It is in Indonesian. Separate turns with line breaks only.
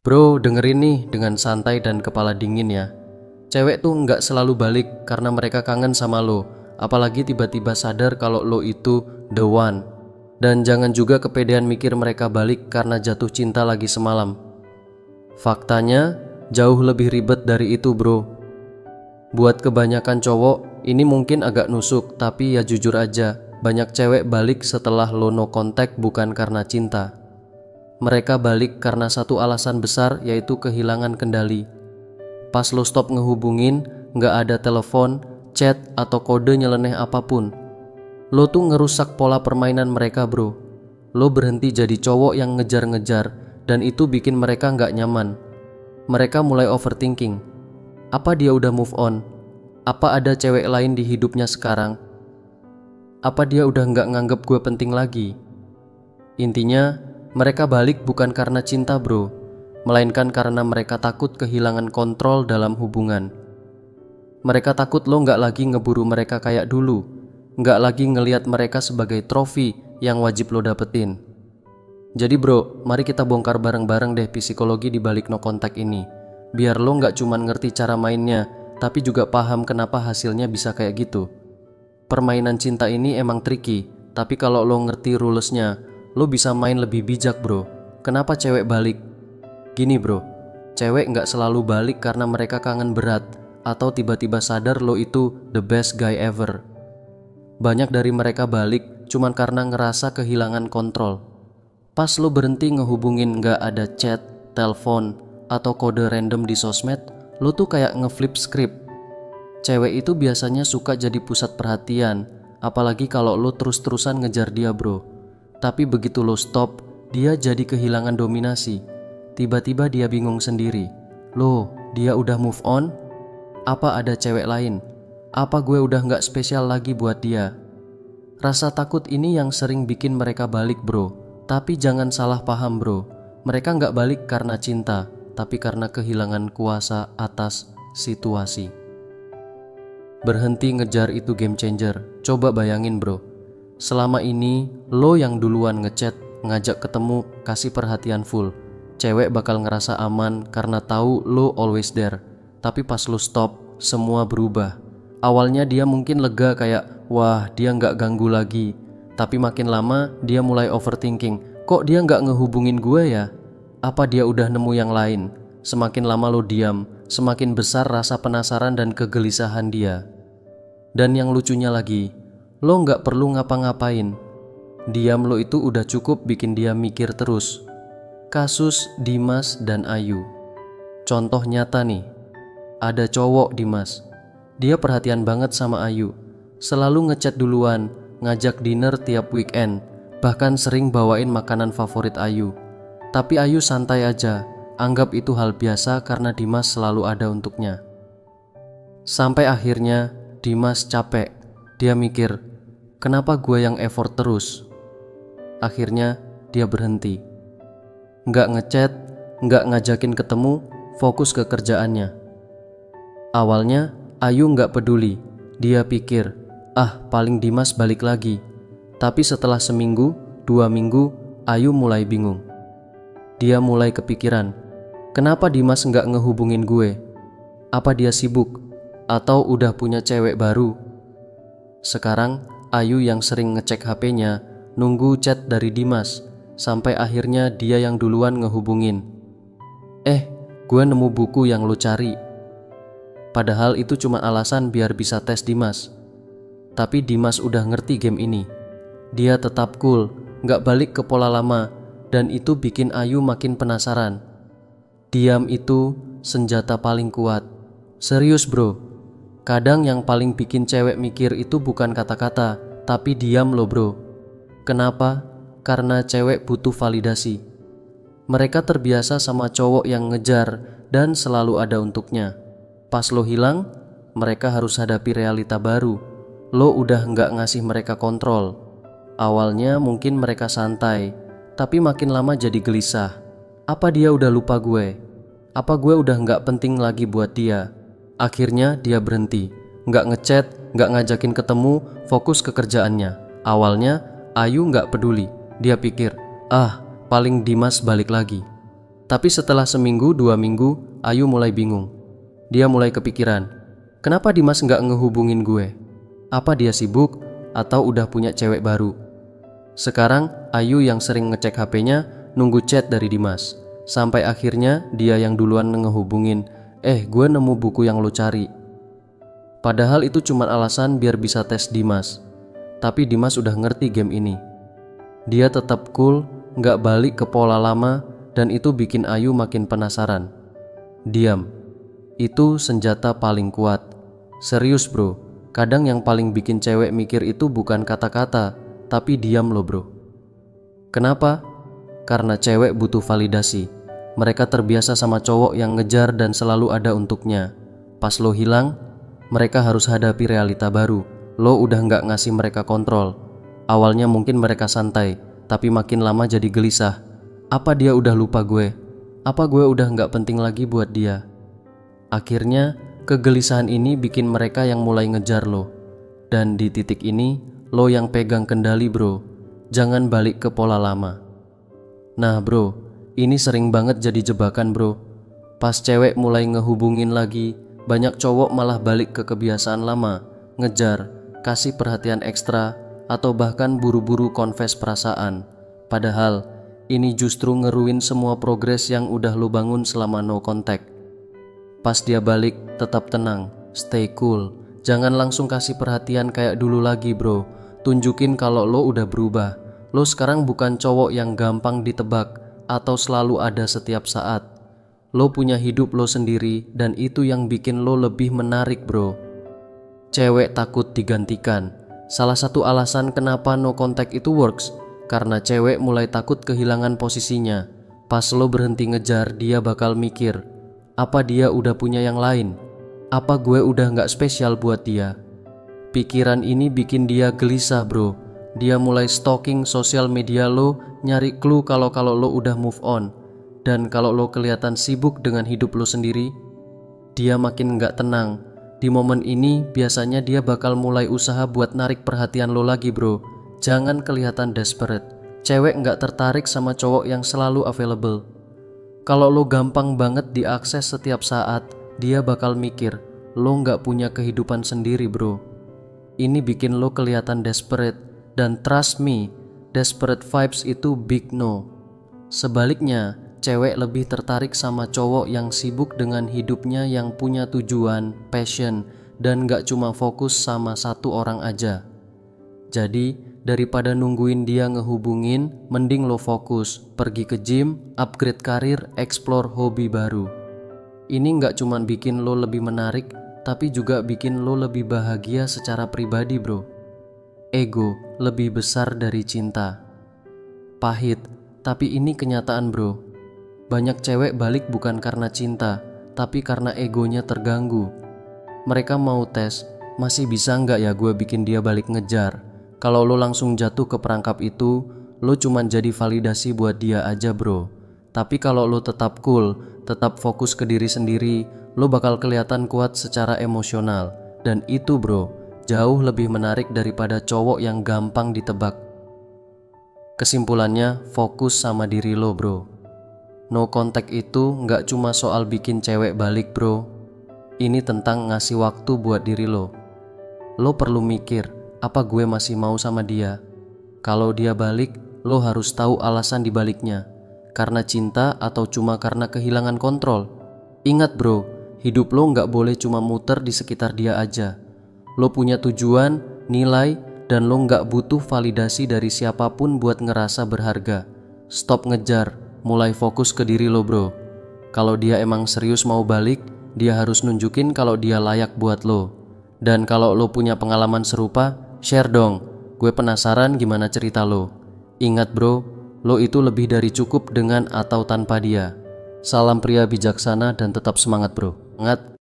Bro, dengerin nih dengan santai dan kepala dingin ya. Cewek tuh nggak selalu balik karena mereka kangen sama lo, apalagi tiba-tiba sadar kalau lo itu the one. Dan jangan juga kepedean mikir mereka balik karena jatuh cinta lagi semalam. Faktanya, jauh lebih ribet dari itu bro. Buat kebanyakan cowok, ini mungkin agak nusuk, tapi ya jujur aja, banyak cewek balik setelah lo no contact bukan karena cinta. Mereka balik karena satu alasan besar, yaitu kehilangan kendali. Pas lo stop ngehubungin, nggak ada telepon, chat, atau kode nyeleneh apapun. Lo tuh ngerusak pola permainan mereka bro. Lo berhenti jadi cowok yang ngejar-ngejar, dan itu bikin mereka nggak nyaman. Mereka mulai overthinking. Apa dia udah move on? Apa ada cewek lain di hidupnya sekarang? Apa dia udah nggak nganggep gue penting lagi? Intinya, mereka balik bukan karena cinta bro, melainkan karena mereka takut kehilangan kontrol dalam hubungan. Mereka takut lo nggak lagi ngeburu mereka kayak dulu, nggak lagi ngelihat mereka sebagai trofi yang wajib lo dapetin. Jadi bro, mari kita bongkar bareng-bareng deh psikologi di balik no contact ini. Biar lo nggak cuma ngerti cara mainnya, tapi juga paham kenapa hasilnya bisa kayak gitu. Permainan cinta ini emang tricky, tapi kalau lo ngerti rulesnya, lo bisa main lebih bijak bro. Kenapa cewek balik? Gini bro, cewek nggak selalu balik karena mereka kangen berat atau tiba-tiba sadar lo itu the best guy ever. Banyak dari mereka balik cuman karena ngerasa kehilangan kontrol. Pas lo berhenti ngehubungin, nggak ada chat, telepon, atau kode random di sosmed, lo tuh kayak ngeflip script. Cewek itu biasanya suka jadi pusat perhatian, apalagi kalau lo terus-terusan ngejar dia bro. Tapi begitu lo stop, dia jadi kehilangan dominasi. Tiba-tiba dia bingung sendiri. Loh, dia udah move on? Apa ada cewek lain? Apa gue udah gak spesial lagi buat dia? Rasa takut ini yang sering bikin mereka balik bro. Tapi jangan salah paham bro. Mereka gak balik karena cinta, tapi karena kehilangan kuasa atas situasi. Berhenti ngejar itu game changer. Coba bayangin bro. Selama ini, lo yang duluan ngechat, ngajak ketemu, kasih perhatian full. Cewek bakal ngerasa aman karena tahu lo always there. Tapi pas lo stop, semua berubah. Awalnya dia mungkin lega kayak, wah dia nggak ganggu lagi. Tapi makin lama, dia mulai overthinking. Kok dia nggak ngehubungin gue ya? Apa dia udah nemu yang lain? Semakin lama lo diam, semakin besar rasa penasaran dan kegelisahan dia. Dan yang lucunya lagi, lo nggak perlu ngapa-ngapain. Diam lo itu udah cukup bikin dia mikir terus. Kasus Dimas dan Ayu. Contoh nyata nih. Ada cowok Dimas. Dia perhatian banget sama Ayu. Selalu ngechat duluan, ngajak dinner tiap weekend, bahkan sering bawain makanan favorit Ayu. Tapi Ayu santai aja, anggap itu hal biasa karena Dimas selalu ada untuknya. Sampai akhirnya Dimas capek. Dia mikir, kenapa gue yang effort terus? Akhirnya dia berhenti. Nggak ngechat, nggak ngajakin ketemu, fokus ke kerjaannya. Awalnya Ayu nggak peduli. Dia pikir, paling Dimas balik lagi. Tapi setelah seminggu, 2 minggu, Ayu mulai bingung. Dia mulai kepikiran, kenapa Dimas nggak ngehubungin gue? Apa dia sibuk? Atau udah punya cewek baru? Sekarang Ayu yang sering ngecek HP-nya, nunggu chat dari Dimas, sampai akhirnya dia yang duluan ngehubungin. Gue nemu buku yang lo cari. Padahal itu cuma alasan biar bisa tes Dimas. Tapi Dimas udah ngerti game ini. Dia tetap cool, gak balik ke pola lama, dan itu bikin Ayu makin penasaran. Diam itu senjata paling kuat. Serius bro. Kadang yang paling bikin cewek mikir itu bukan kata-kata, tapi diam lo bro. Kenapa? Karena cewek butuh validasi. Mereka terbiasa sama cowok yang ngejar dan selalu ada untuknya. Pas lo hilang, mereka harus hadapi realita baru. Lo udah nggak ngasih mereka kontrol. Awalnya mungkin mereka santai, tapi makin lama jadi gelisah. Apa dia udah lupa gue? Apa gue udah nggak penting lagi buat dia? Akhirnya dia berhenti, nggak ngechat, nggak ngajakin ketemu, fokus ke kerjaannya. Awalnya Ayu nggak peduli. Dia pikir, paling Dimas balik lagi. Tapi setelah seminggu 2 minggu, Ayu mulai bingung. Dia mulai kepikiran, kenapa Dimas nggak ngehubungin gue? Apa dia sibuk atau udah punya cewek baru? Sekarang Ayu yang sering ngecek HP-nya nunggu chat dari Dimas. Sampai akhirnya dia yang duluan ngehubungin, gue nemu buku yang lo cari. Padahal itu cuma alasan biar bisa tes Dimas. Tapi Dimas udah ngerti game ini. Dia tetap cool, nggak balik ke pola lama, dan itu bikin Ayu makin penasaran. Diam, itu senjata paling kuat. Serius bro, kadang yang paling bikin cewek mikir itu bukan kata-kata, tapi diam lo bro. Kenapa? Karena cewek butuh validasi. Mereka terbiasa sama cowok yang ngejar dan selalu ada untuknya. Pas lo hilang, mereka harus hadapi realita baru. Lo udah nggak ngasih mereka kontrol. Awalnya mungkin mereka santai, tapi makin lama jadi gelisah. Apa dia udah lupa gue? Apa gue udah nggak penting lagi buat dia? Akhirnya, kegelisahan ini bikin mereka yang mulai ngejar lo. Dan di titik ini, lo yang pegang kendali bro. Jangan balik ke pola lama. Nah bro, ini sering banget jadi jebakan bro. Pas cewek mulai ngehubungin lagi, banyak cowok malah balik ke kebiasaan lama. Ngejar, kasih perhatian ekstra, atau bahkan buru-buru confess perasaan. Padahal, ini justru ngeruin semua progres yang udah lo bangun selama no contact. Pas dia balik, tetap tenang, stay cool. Jangan langsung kasih perhatian kayak dulu lagi bro. Tunjukin kalau lo udah berubah. Lo sekarang bukan cowok yang gampang ditebak atau selalu ada setiap saat. Lo punya hidup lo sendiri dan itu yang bikin lo lebih menarik bro. Cewek takut digantikan. Salah satu alasan kenapa no contact itu works, karena cewek mulai takut kehilangan posisinya. Pas lo berhenti ngejar, dia bakal mikir, apa dia udah punya yang lain? Apa gue udah gak spesial buat dia? Pikiran ini bikin dia gelisah bro. Dia mulai stalking sosial media lo, nyari clue kalau lo udah move on. Dan kalau lo kelihatan sibuk dengan hidup lo sendiri, dia makin gak tenang. Di momen ini biasanya dia bakal mulai usaha buat narik perhatian lo lagi bro. Jangan kelihatan desperate. Cewek nggak tertarik sama cowok yang selalu available. Kalau lo gampang banget diakses setiap saat, dia bakal mikir lo nggak punya kehidupan sendiri bro. Ini bikin lo kelihatan desperate. Dan trust me, desperate vibes itu big no. Sebaliknya, cewek lebih tertarik sama cowok yang sibuk dengan hidupnya, yang punya tujuan, passion, dan nggak cuma fokus sama satu orang aja. Jadi, daripada nungguin dia ngehubungin, mending lo fokus, pergi ke gym, upgrade karir, explore hobi baru. Ini nggak cuma bikin lo lebih menarik, tapi juga bikin lo lebih bahagia secara pribadi bro. Ego lebih besar dari cinta. Pahit, tapi ini kenyataan bro. Banyak cewek balik bukan karena cinta, tapi karena egonya terganggu. Mereka mau tes, masih bisa nggak ya gue bikin dia balik ngejar? Kalau lo langsung jatuh ke perangkap itu, lo cuman jadi validasi buat dia aja bro. Tapi kalau lo tetap cool, tetap fokus ke diri sendiri, lo bakal kelihatan kuat secara emosional. Dan itu bro, jauh lebih menarik daripada cowok yang gampang ditebak. Kesimpulannya, fokus sama diri lo bro. No contact itu nggak cuma soal bikin cewek balik bro. Ini tentang ngasih waktu buat diri lo. Lo perlu mikir, apa gue masih mau sama dia? Kalau dia balik, lo harus tahu alasan dibaliknya. Karena cinta atau cuma karena kehilangan kontrol? Ingat bro, hidup lo nggak boleh cuma muter di sekitar dia aja. Lo punya tujuan, nilai, dan lo nggak butuh validasi dari siapapun buat ngerasa berharga. Stop ngejar, mulai fokus ke diri lo bro. Kalau dia emang serius mau balik, dia harus nunjukin kalau dia layak buat lo. Dan kalau lo punya pengalaman serupa, share dong. Gue penasaran gimana cerita lo. Ingat bro, lo itu lebih dari cukup dengan atau tanpa dia. Salam pria bijaksana dan tetap semangat bro. Semangat.